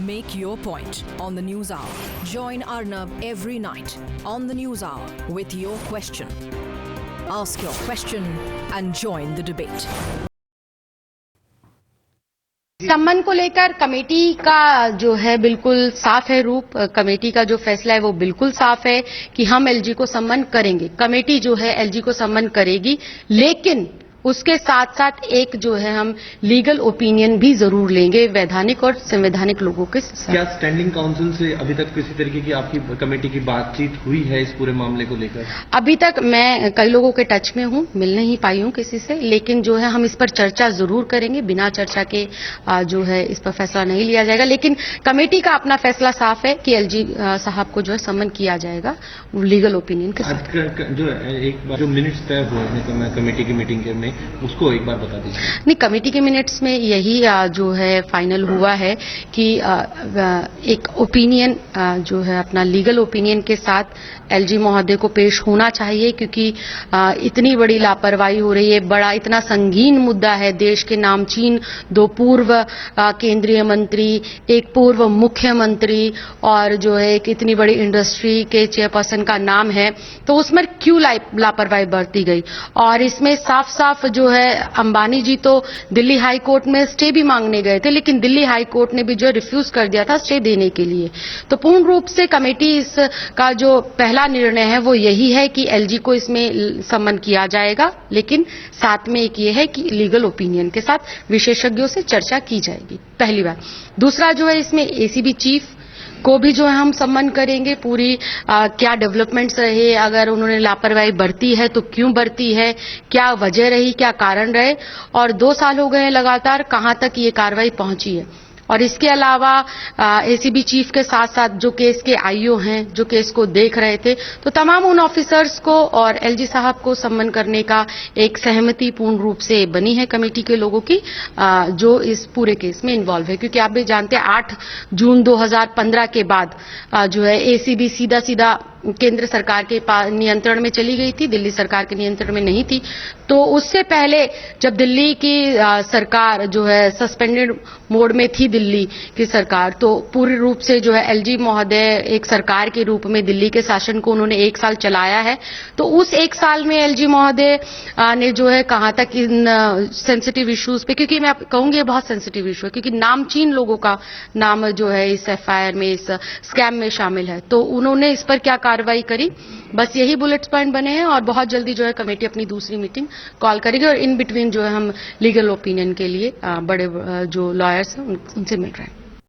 Make your point on the News Hour. Join Arnab every night on the News Hour with your question. Ask your question and join the debate. सम्मन को लेकर committee का जो है बिल्कुल साफ है रूप। कमेटी का जो फैसला है वो बिल्कुल साफ है कि हम एलजी को सम्मन करेंगे। कमेटी जो है एलजी को सम्मन करेगी, लेकिन उसके साथ साथ एक जो है हम लीगल ओपिनियन भी जरूर लेंगे वैधानिक और संवैधानिक लोगों के साथ। क्या स्टैंडिंग काउंसिल से अभी तक किसी तरीके की आपकी कमेटी की बातचीत हुई है इस पूरे मामले को लेकर? अभी तक मैं कई लोगों के टच में हूं, मिल नहीं पाई हूं किसी से, लेकिन जो है हम इस पर चर्चा जरूर करेंगे। बिना चर्चा के जो है इस पर फैसला नहीं लिया जाएगा, लेकिन कमेटी का अपना फैसला साफ है कि एलजी साहब को जो है सम्मन किया जाएगा लीगल ओपिनियन के साथ। जो एक बार जो मिनट्स तय हुए हैं कमेटी की मीटिंग के में, उसको एक बार बता दीजिए। नहीं, कमेटी के मिनट्स में यही जो है फाइनल हुआ है कि एक ओपिनियन जो है अपना लीगल ओपिनियन के साथ एलजी महोदय को पेश होना चाहिए, क्योंकि इतनी बड़ी लापरवाही हो रही है। बड़ा इतना संगीन मुद्दा है। देश के नामचीन 2 पूर्व केंद्रीय मंत्री, एक पूर्व मुख्यमंत्री और जो है एक इतनी बड़ी इंडस्ट्री के चेयरपर्सन का नाम है, तो उसमें क्यों लापरवाही बरती गई। और इसमें साफ साफ जो है अंबानी जी तो दिल्ली हाई कोर्ट में स्टे भी मांगने गए थे, लेकिन दिल्ली हाई कोर्ट ने भी जो रिफ्यूज कर दिया था स्टे देने के लिए। तो पूर्ण रूप से कमेटी इसका जो पहला निर्णय है वो यही है कि एलजी को इसमें सम्मन किया जाएगा, लेकिन साथ में एक ये है कि लीगल ओपिनियन के साथ विशेषज्ञों से चर्चा की जाएगी, पहली बात। दूसरा जो है इसमें एसीबी चीफ को भी जो है हम सम्मन करेंगे। पूरी क्या डेवलपमेंट्स रहे, अगर उन्होंने लापरवाही बरती है तो क्यों बरती है, क्या वजह रही, क्या कारण रहे, और 2 साल हो गए हैं लगातार, कहां तक ये कार्रवाई पहुंची है। और इसके अलावा एसीबी चीफ के साथ साथ जो केस के आईओ हैं, जो केस को देख रहे थे, तो तमाम उन ऑफिसर्स को और एलजी साहब को सम्मन करने का एक सहमति पूर्ण रूप से बनी है कमेटी के लोगों की, जो इस पूरे केस में इन्वॉल्व है। क्योंकि आप भी जानते हैं 8 जून 2015 के बाद जो है एसीबी सीधा सीधा केंद्र सरकार के नियंत्रण में चली गई थी, दिल्ली सरकार के नियंत्रण में नहीं थी। तो उससे पहले जब दिल्ली की सरकार जो है सस्पेंडेड मोड में थी, दिल्ली की सरकार, तो पूरी रूप से जो है एलजी महोदय एक सरकार के रूप में दिल्ली के शासन को उन्होंने 1 साल चलाया है। तो उस 1 साल में एलजी महोदय ने जो है कहां तक इन सेंसिटिव इश्यूज पे, क्योंकि मैं कहूंगी बहुत सेंसिटिव इशू है, क्योंकि नामचीन लोगों का नाम जो है इस एफआईआर में, इस स्कैम में शामिल है, तो उन्होंने इस पर क्या कार्रवाई करी, बस यही बुलेट पॉइंट बने हैं। और बहुत जल्दी जो है कमेटी अपनी दूसरी मीटिंग कॉल करेगी और इन बिटवीन जो है हम लीगल ओपिनियन के लिए बड़े जो लॉयर्स हैं उनसे मिल रहे हैं।